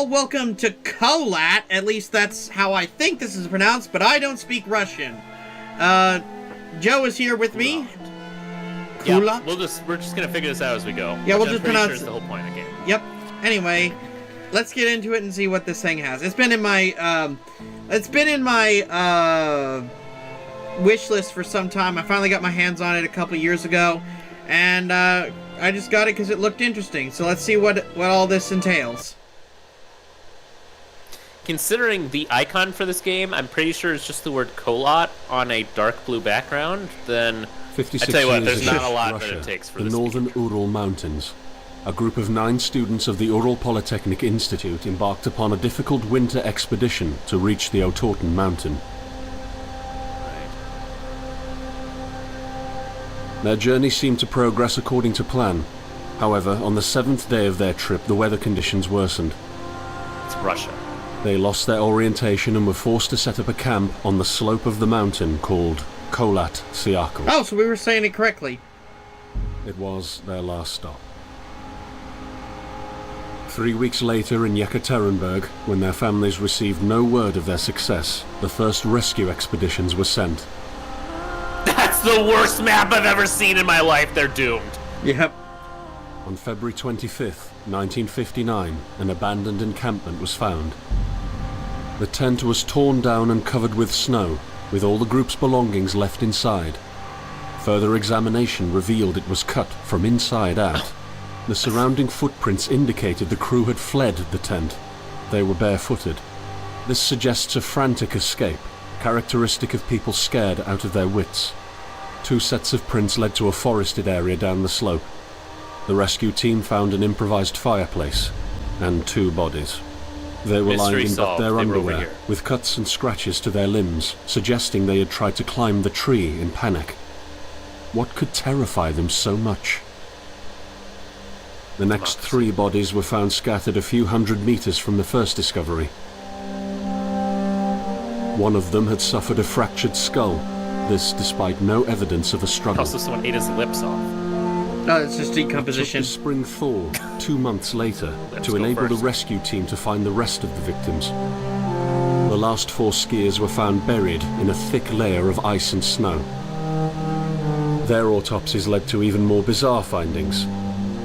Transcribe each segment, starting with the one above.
all, welcome to KHOLAT. At least that's how I think this is pronounced, but I don't speak Russian. Joe is here with me. Yeah, we're just gonna figure this out as we go. Yeah, we'll just pronounce the whole point of the game. Yep. Anyway, let's get into it and see what this thing has. It's been in my wish list for some time. I finally got my hands on it a couple years ago, and I just got it because it looked interesting. So let's see what all this entails. Considering the icon for this game, I'm pretty sure it's just the word KHOLAT on a dark blue background, then 56 I tell you what, years there's not ago, a lot Russia, that it takes for the this northern game. Ural Mountains. A group of 9 students of the Ural Polytechnic Institute embarked upon a difficult winter expedition to reach the Otorten mountain. Their journey seemed to progress according to plan. However, on the 7th day of their trip, the weather conditions worsened. It's Russia. They lost their orientation and were forced to set up a camp on the slope of the mountain called KHOLAT Siakal. Oh, so we were saying it correctly. It was their last stop. 3 weeks later in Yekaterinburg, when their families received no word of their success, the first rescue expeditions were sent. That's the worst map I've ever seen in my life. They're doomed. Yep. On February 25th, 1959, an abandoned encampment was found. The tent was torn down and covered with snow, with all the group's belongings left inside. Further examination revealed it was cut from inside out. The surrounding footprints indicated the crew had fled the tent. They were barefooted. This suggests a frantic escape, characteristic of people scared out of their wits. 2 sets of prints led to a forested area down the slope. The rescue team found an improvised fireplace and 2 bodies. They were lying in but their underwear, with cuts and scratches to their limbs, suggesting they had tried to climb the tree in panic. What could terrify them so much? The next 3 bodies were found scattered a few hundred meters from the first discovery. One of them had suffered a fractured skull, this despite no evidence of a struggle. Also, someone ate his lips off. Oh, it's just decomposition. It took the spring thaw 2 months later to enable the rescue team to find the rest of the victims. The last 4 skiers were found buried in a thick layer of ice and snow. Their autopsies led to even more bizarre findings.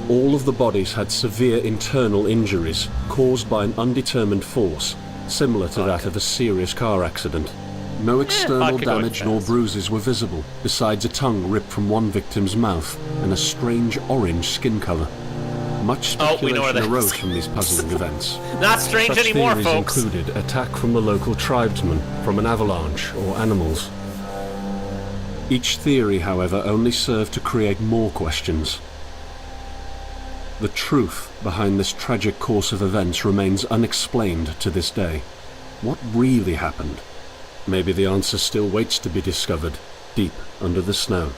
All of the bodies had severe internal injuries caused by an undetermined force, similar to that of a serious car accident. No external damage nor bruises were visible, besides a tongue ripped from one victim's mouth and a strange orange skin color. Much speculation arose from these puzzling events. Not strange Such anymore, theories folks. included attack from the local tribesmen, from an avalanche, or animals. Each theory, however, only served to create more questions. The truth behind this tragic course of events remains unexplained to this day. What really happened? Maybe the answer still waits to be discovered, deep under the snow.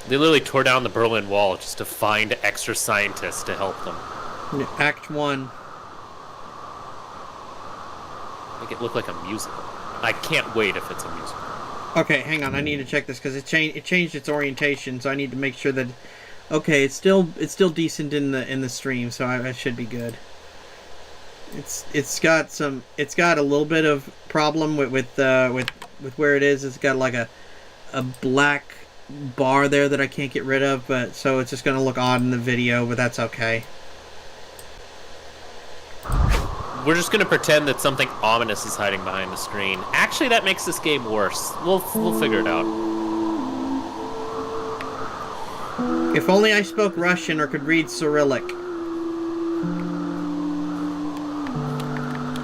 They literally tore down the Berlin Wall just to find extra scientists to help them. Act 1. Make it look like a musical. I can't wait if it's a musical. Okay, hang on. I need to check this because it changed its orientation, so I need to make sure that. Okay, it's still decent in the stream, so I should be good. It's got a little bit of problem with where it is. It's got like a black bar there that I can't get rid of, but so it's just gonna look odd in the video, but that's okay. We're just gonna pretend that something ominous is hiding behind the screen. Actually, that makes this game worse. We'll figure it out. If only I spoke Russian or could read Cyrillic.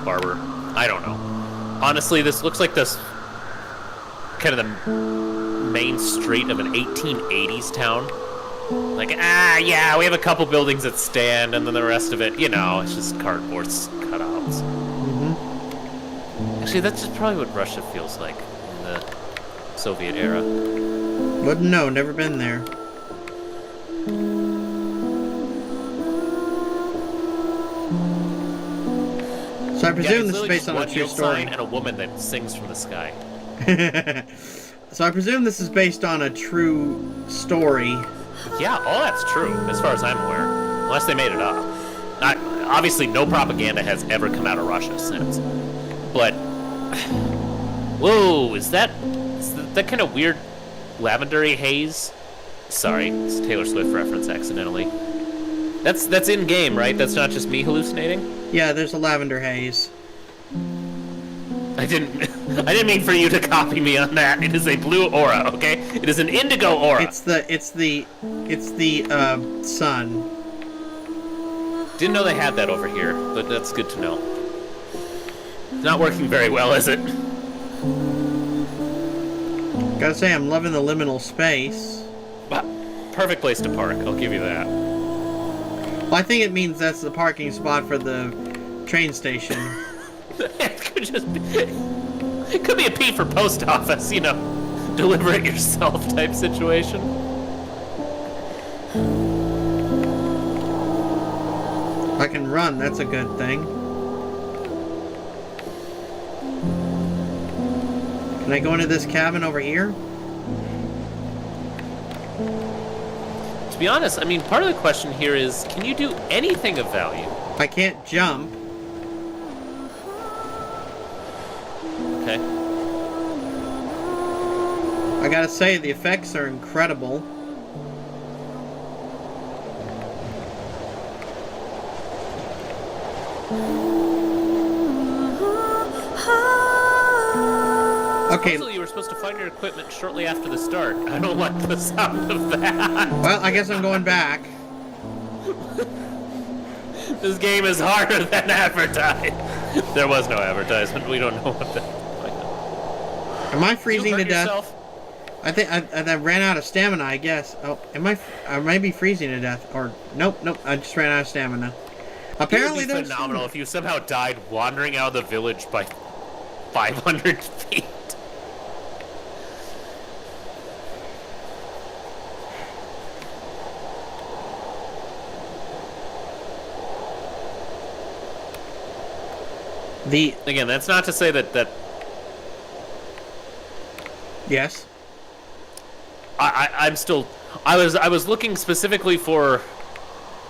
Barber. I don't know. Honestly, this looks like this kind of the main street of an 1880s town. Like, yeah, we have a couple buildings that stand, and then the rest of it, you know, it's just cardboard cutouts. Actually, that's just probably what Russia feels like in the Soviet era. Wouldn't know, never been there. So I presume this is based on a true story. And a woman that sings from the sky. So I presume this is based on a true story. Yeah, all that's true, as far as I'm aware. Unless they made it up. Obviously, no propaganda has ever come out of Russia since. But, whoa, is that kind of weird lavendery haze? Sorry, it's a Taylor Swift reference accidentally. That's in game, right? That's not just me hallucinating? Yeah, there's a lavender haze. I didn't mean for you to copy me on that. It is a blue aura, okay? It is an indigo aura. It's the sun. Didn't know they had that over here, but that's good to know. It's not working very well, is it? Gotta say, I'm loving the liminal space. Perfect place to park, I'll give you that. Well, I think it means that's the parking spot for the train station. It could just be... It could be a P for post office, you know. Deliver it yourself type situation. If I can run, that's a good thing. Can I go into this cabin over here? To be honest, I mean, part of the question here is, can you do anything of value? I can't jump. Okay. I gotta say, the effects are incredible. Okay. Also, you were supposed to find your equipment shortly after the start. I don't like the sound of that. Well, I guess I'm going back. This game is harder than advertised. There was no advertisement. We don't know what that. Am I freezing to death? Yourself? I think I ran out of stamina, I guess. Oh, I might be freezing to death. Or, nope, I just ran out of stamina. Apparently it would be there's... phenomenal if you somehow died wandering out of the village by 500 feet. Again, that's not to say that Yes. I'm still... I was looking specifically for...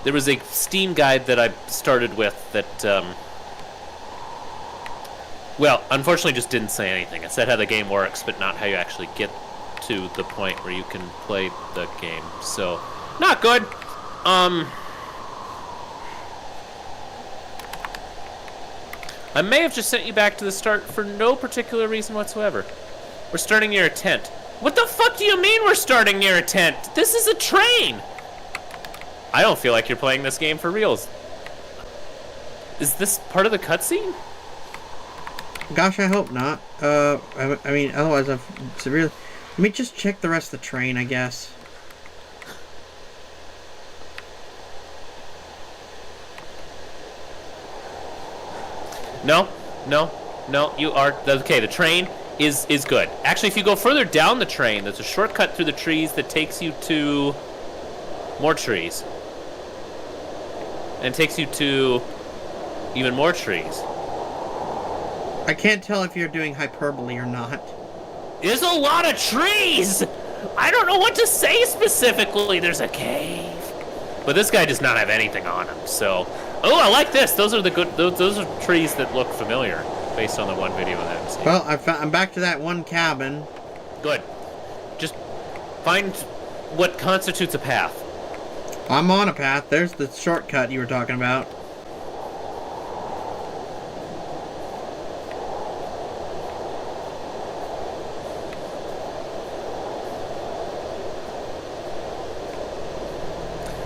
There was a Steam guide that I started with that, well, unfortunately just didn't say anything. It said how the game works, but not how you actually get to the point where you can play the game. So, not good. I may have just sent you back to the start for no particular reason whatsoever. We're starting near a tent. What the fuck do you mean we're starting near a tent? This is a train! I don't feel like you're playing this game for reals. Is this part of the cutscene? Gosh, I hope not. I mean, otherwise I've severely... Let me just check the rest of the train, I guess. No, you are... Okay, the train is good. Actually, if you go further down the train, there's a shortcut through the trees that takes you to more trees. And takes you to even more trees. I can't tell if you're doing hyperbole or not. There's a lot of trees! I don't know what to say specifically. There's a cave. But this guy does not have anything on him, so... Oh, I like this. Those are the good... Those are trees that look familiar, based on the one video that I've seen. Well, I'm back to that one cabin. Good. Just find what constitutes a path. I'm on a path. There's the shortcut you were talking about.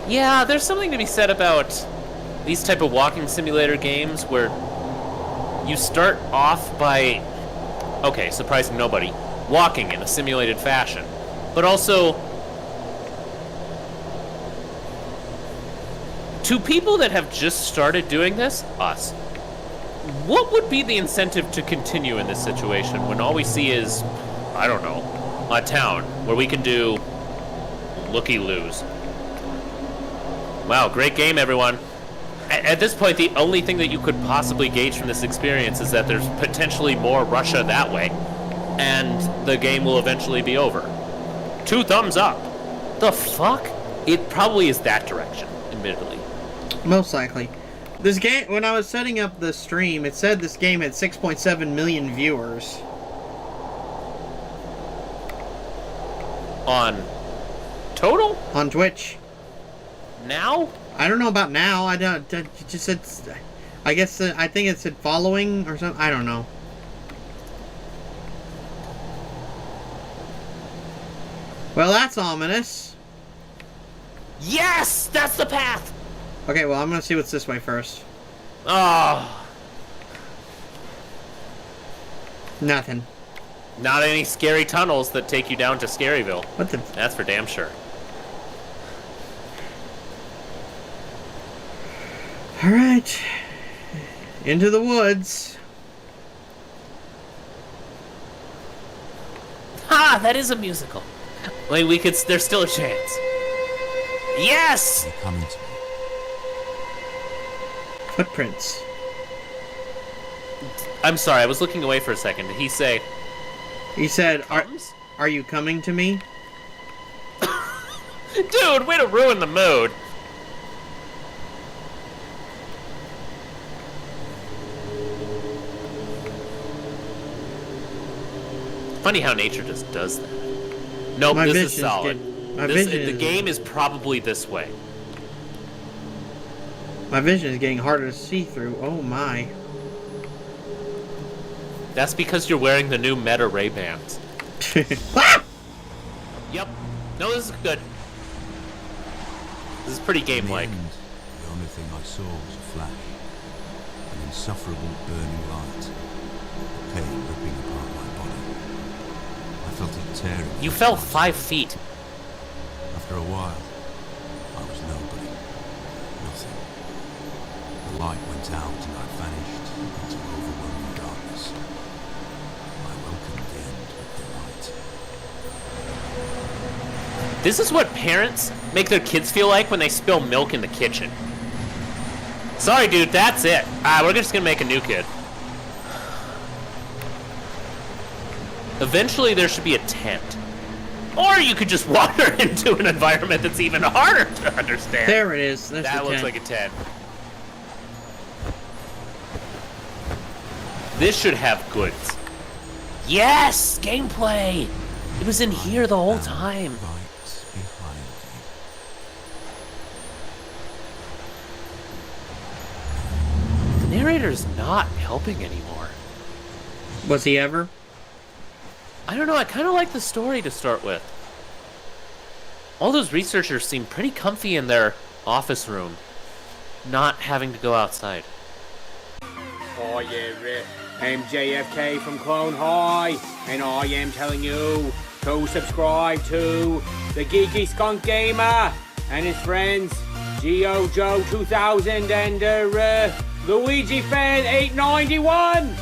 Yeah, there's something to be said about these type of walking simulator games where you start off by, okay, surprising nobody, walking in a simulated fashion, but also to people that have just started doing this, us, what would be the incentive to continue in this situation when all we see is, I don't know, a town where we can do looky-loos? Wow, great game, everyone. At this point, the only thing that you could possibly gauge from this experience is that there's potentially more Russia that way, and the game will eventually be over. 2 thumbs up. The fuck? It probably is that direction, admittedly. Most likely. This game, when I was setting up the stream, it said this game had 6.7 million viewers. On total? On Twitch. Now? I don't know about now. I don't. It just said. I guess I think it said following or something. I don't know. Well, that's ominous. Yes! That's the path! Okay, well, I'm gonna see what's this way first. Oh. Nothing. Not any scary tunnels that take you down to Scaryville. What the? That's for damn sure. Alright. Into the woods. Ha! That is a musical. Like, we could... There's still a chance. Yes! They're coming to me. Footprints. I'm sorry, I was looking away for a second. Did he say... He said, Comes? Are you coming to me? Dude, way to ruin the mood. Funny how nature just does that. Nope, My this is vision's solid. my This, vision the is- game is probably this way. My vision is getting harder to see through. Oh my. That's because you're wearing the new Meta Ray-Bans. Ah! Yep. No, this is good. This is pretty In the game-like. end, the only thing I saw was a flash. An insufferable burning light. The pain ripping apart my body. I felt it tearing. You through fell my 5 soul. feet. After a while, I was nobody. Nothing. The light went out and I vanished into overwhelming darkness. I welcomed the end of the light. This is what parents make their kids feel like when they spill milk in the kitchen. Sorry, dude, that's it. We're just gonna make a new kid. Eventually, there should be a tent. Or you could just wander into an environment that's even harder to understand. There it is. That's That the looks tent. like a tent. This should have goods. Yes! Gameplay! It was in here the whole time. Right behind you. The narrator's not helping anymore. Was he ever? I don't know, I kind of like the story to start with. All those researchers seem pretty comfy in their office room, not having to go outside. Oh yeah, I'm JFK from Clone High, and I am telling you to subscribe to the Geeky Skunk Gamer and his friends, Geo Joe 2000 and Luigi Fan 891.